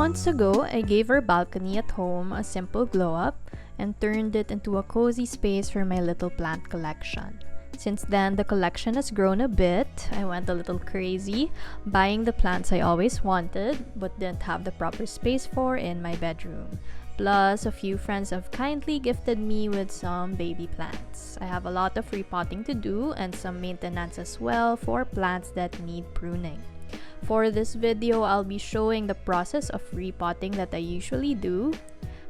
Months ago, I gave our balcony at home a simple glow-up and turned it into a cozy space for my little plant collection. Since then, the collection has grown a bit. I went a little crazy, buying the plants I always wanted but didn't have the proper space for in my bedroom. Plus, a few friends have kindly gifted me with some baby plants. I have a lot of repotting to do and some maintenance as well for plants that need pruning. For this video, I'll be showing the process of repotting that I usually do,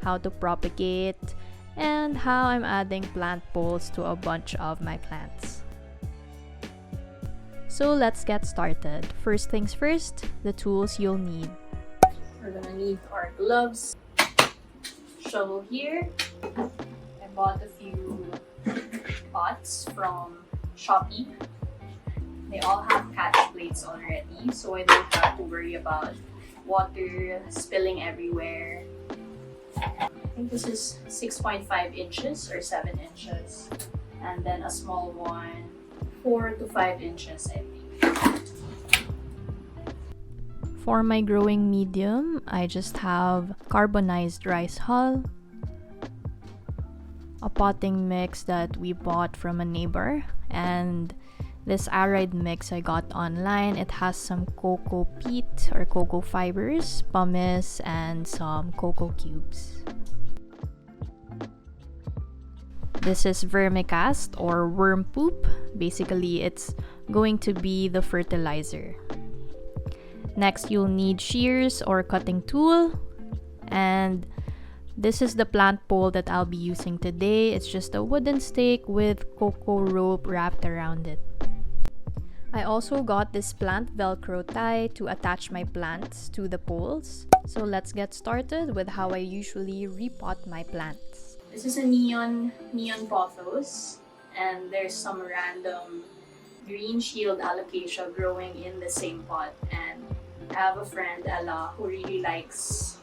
how to propagate, and how I'm adding plant poles to a bunch of my plants. So let's get started. First things first, the tools you'll need. We're gonna need our gloves, shovel here. I bought a few pots from Shopee. They all have catch plates already, so I don't have to worry about water spilling everywhere. I think this is 6.5 inches or 7 inches. And then a small one, 4 to 5 inches, I think. For my growing medium, I just have carbonized rice hull, a potting mix that we bought from a neighbor, and this aroid mix I got online. It has some cocoa peat or cocoa fibers, pumice, and some cocoa cubes. This is vermicast or worm poop. Basically, it's going to be the fertilizer. Next, you'll need shears or cutting tool. And this is the plant pole that I'll be using today. It's just a wooden stake with cocoa rope wrapped around it. I also got this plant velcro tie to attach my plants to the poles. So let's get started with how I usually repot my plants. This is a neon pothos, and there's some random green shield alocasia growing in the same pot. And I have a friend, Ella, who really likes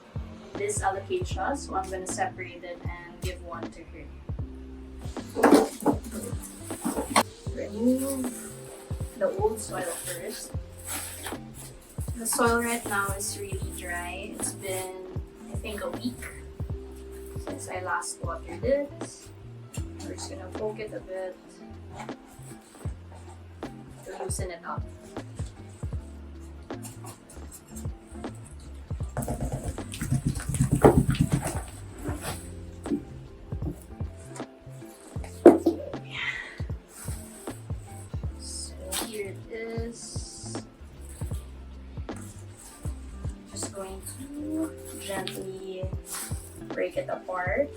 this alocasia, so I'm gonna separate it and give one to her. Remove the old soil first. The soil right now is really dry. It's been, I think, a week since I last watered it. We're just gonna poke it a bit to loosen it up. Just going to gently break it apart.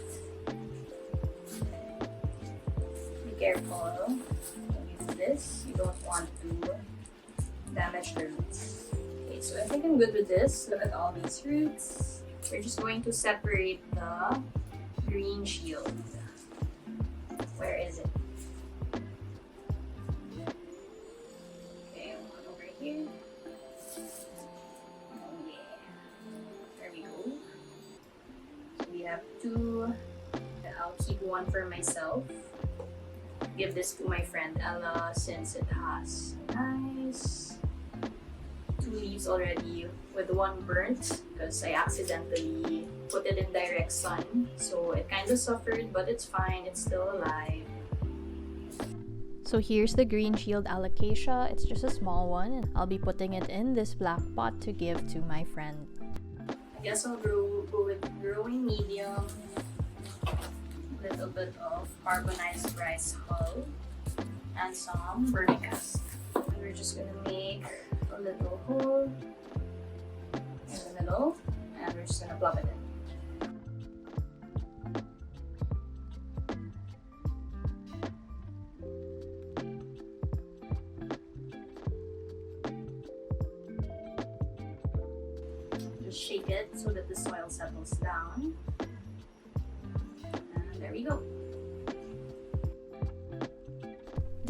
Be careful with this. You don't want to damage the roots. Okay, so I think I'm good with this. Look at all these roots. We're just going to separate the green shield. Where is it? Okay, one over here. We have two. I'll keep one for myself. Give this to my friend Ella since it has nice 2 leaves already, with one burnt because I accidentally put it in direct sun. So it kind of suffered, but it's fine. It's still alive. So here's the green shield alocasia. It's just a small one, and I'll be putting it in this black pot to give to my friend. I guess I'll go with growing medium, a little bit of carbonized rice hull, and some vermicast. And we're just gonna make a little hole in the middle, and we're just gonna plug it in. Shake it so that the soil settles down. And there we go.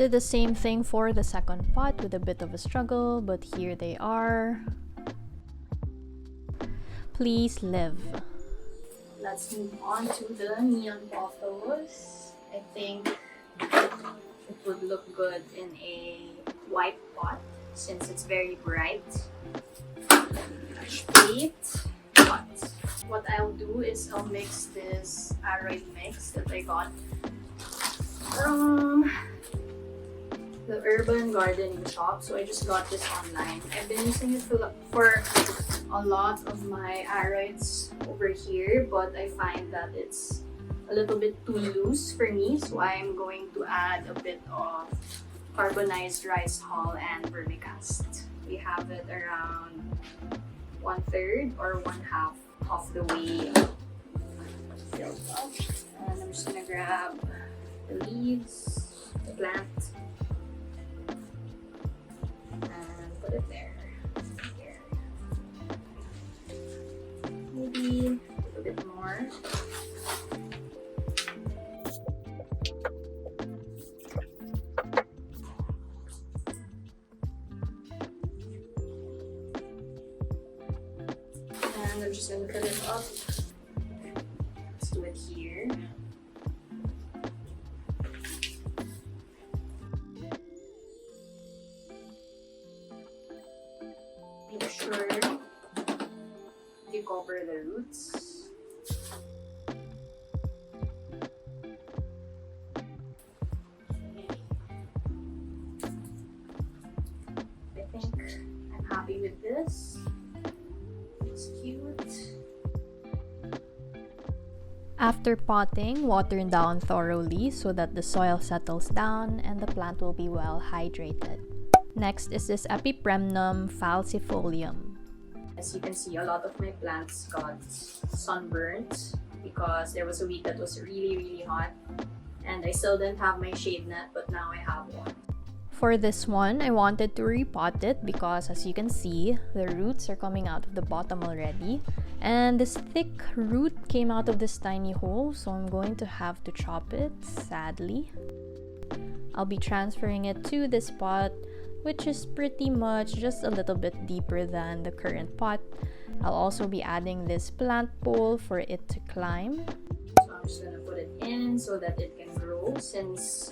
Did the same thing for the second pot with a bit of a struggle, but here they are. Please live. Let's move on to the neon pothos. I think it would look good in a white pot since it's very bright. Plate, but what I'll do is I'll mix this aroid mix that I got from the urban gardening shop. So I just got this online. I've been using it for a lot of my aroids over here, but I find that it's a little bit too loose for me, so I'm going to add a bit of carbonized rice hull and vermicast. We have it around 1/3 or 1/2 of the way filled up. And I'm just gonna grab the leaves, the plant, and put it there. Here. Maybe a little bit more. And I'm just going to cut it up. Let's do it here. Make sure you cover the roots. I think I'm happy with this. It's cute. After potting, water down thoroughly so that the soil settles down and the plant will be well hydrated. Next is this epipremnum falcifolium. As you can see, a lot of my plants got sunburnt because there was a week that was really hot and I still didn't have my shade net, but now I have one. For this one, I wanted to repot it because as you can see, the roots are coming out of the bottom already. And this thick root came out of this tiny hole, so I'm going to have to chop it, sadly. I'll be transferring it to this pot, which is pretty much just a little bit deeper than the current pot. I'll also be adding this plant pole for it to climb. So I'm just going to put it in so that it can grow, since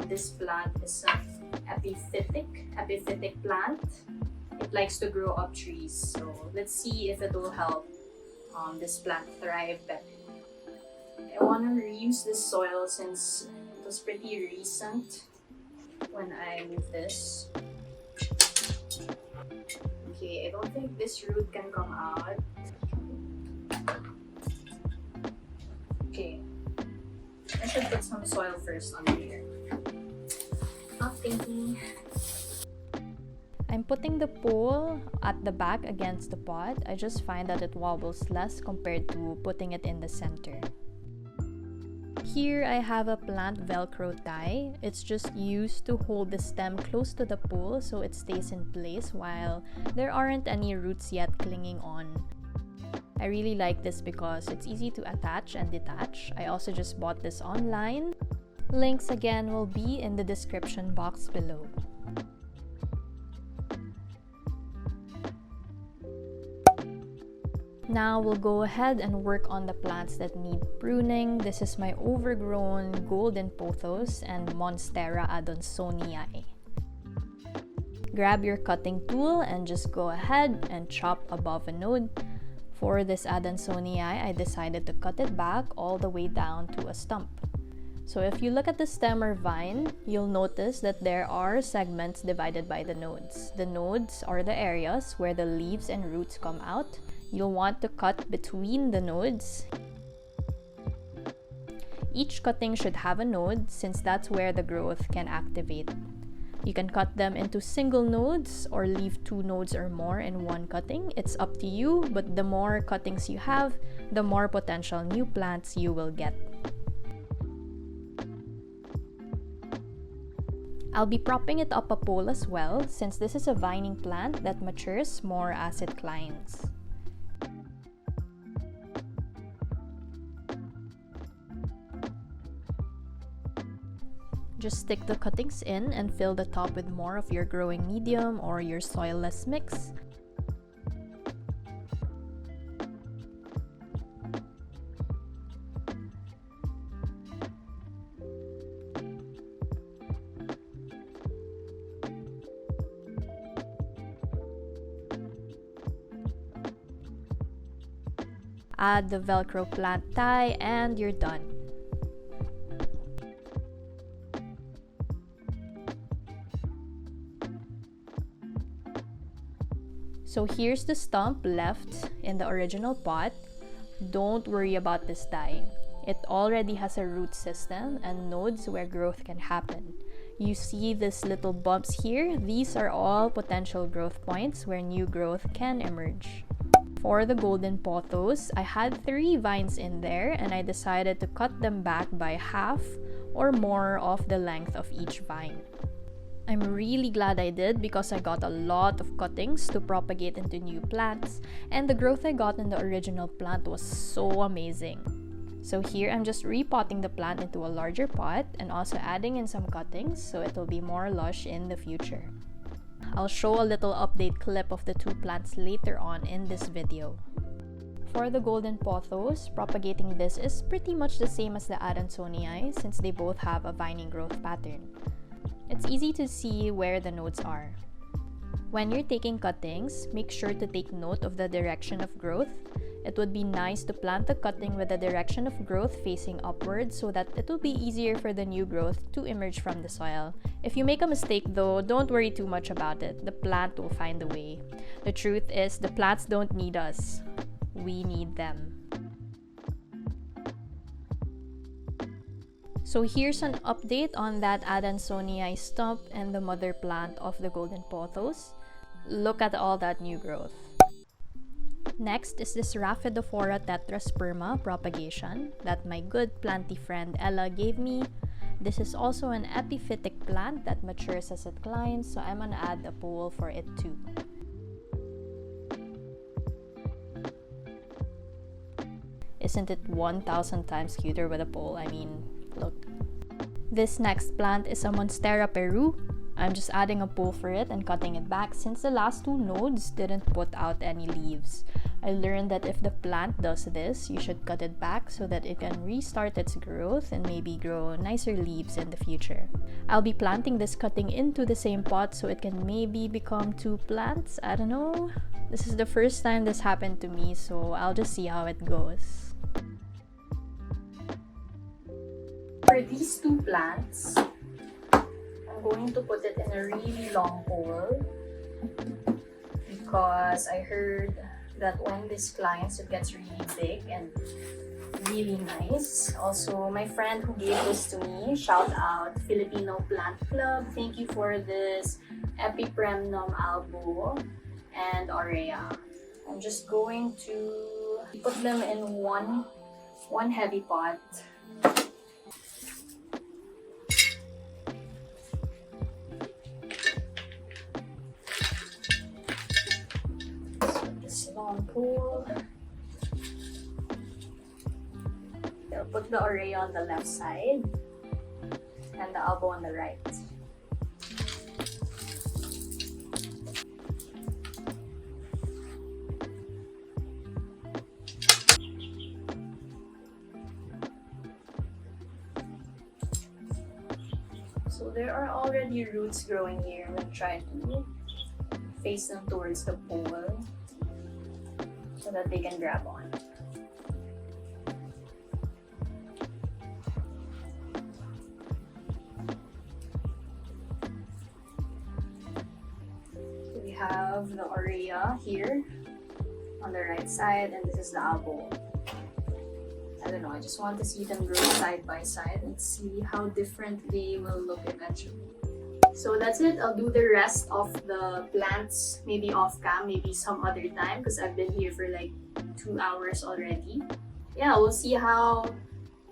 this plant is an epiphytic plant. It likes to grow up trees, so let's see if it will help this plant thrive better. I want to reuse this soil since it was pretty recent when I moved this. Okay, I don't think this root can come out. Okay, I should put some soil first on here. Not thinking. I'm putting the pole at the back against the pot. I just find that it wobbles less compared to putting it in the center. Here I have a plant velcro tie. It's just used to hold the stem close to the pole so it stays in place while there aren't any roots yet clinging on. I really like this because it's easy to attach and detach. I also just bought this online. Links again will be in the description box below. Now we'll go ahead and work on the plants that need pruning. This is my overgrown golden pothos and monstera adansonii. Grab your cutting tool and just go ahead and chop above a node. For this adansonii, I decided to cut it back all the way down to a stump. So if you look at the stem or vine, you'll notice that there are segments divided by the nodes. The nodes are the areas where the leaves and roots come out. You'll want to cut between the nodes. Each cutting should have a node since that's where the growth can activate. You can cut them into single nodes or leave 2 nodes or more in one cutting. It's up to you, but the more cuttings you have, the more potential new plants you will get. I'll be propping it up a pole as well, since this is a vining plant that matures more as it climbs. Just stick the cuttings in and fill the top with more of your growing medium or your soilless mix. Add the Velcro plant tie and you're done. So here's the stump left in the original pot. Don't worry about this dying. It already has a root system and nodes where growth can happen. You see these little bumps here? These are all potential growth points where new growth can emerge. For the golden pothos, I had 3 vines in there and I decided to cut them back by half or more of the length of each vine. I'm really glad I did because I got a lot of cuttings to propagate into new plants, and the growth I got in the original plant was so amazing. So here I'm just repotting the plant into a larger pot and also adding in some cuttings so it will be more lush in the future. I'll show a little update clip of the 2 plants later on in this video. For the golden pothos, propagating this is pretty much the same as the adansonii since they both have a vining growth pattern. It's easy to see where the nodes are. When you're taking cuttings, make sure to take note of the direction of growth. It would be nice to plant the cutting with the direction of growth facing upwards so that it will be easier for the new growth to emerge from the soil. If you make a mistake though, don't worry too much about it. The plant will find a way. The truth is, the plants don't need us. We need them. So here's an update on that adansonii stump and the mother plant of the golden pothos. Look at all that new growth. Next is this rhaphidophora tetrasperma propagation that my good planty friend Ella gave me. This is also an epiphytic plant that matures as it climbs, so I'm gonna add a pole for it too. Isn't it 1,000 times cuter with a pole? I mean, look. This next plant is a monstera peru. I'm just adding a pole for it and cutting it back since the last 2 nodes didn't put out any leaves. I learned that if the plant does this, you should cut it back so that it can restart its growth and maybe grow nicer leaves in the future. I'll be planting this cutting into the same pot so it can maybe become 2 plants. I don't know. This is the first time this happened to me, so I'll just see how it goes. For these 2 plants, I'm going to put it in a really long pole because I heard that when this climbs, it gets really big and really nice. Also, my friend who gave this to me, shout out Filipino Plant Club. Thank you for this epipremnum albo and aurea. I'm just going to put them in one heavy pot. Long pole. I'll put the aurea on the left side and the albo on the right. So there are already roots growing here. I'm going to try to face them towards the pole so that they can grab on. So we have the aurea here on the right side, and this is the albo. I don't know, I just want to see them grow side by side and see how different they will look eventually. So that's it. I'll do the rest of the plants maybe off cam, maybe some other time because I've been here for like 2 hours already. Yeah, we'll see how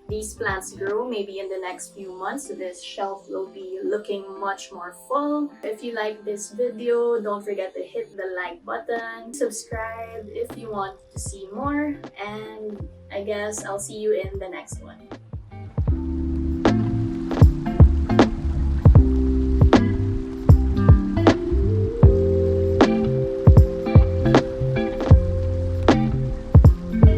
these plants grow maybe in the next few months. So this shelf will be looking much more full. If you like this video, don't forget to hit the like button, subscribe if you want to see more, and I guess I'll see you in the next one.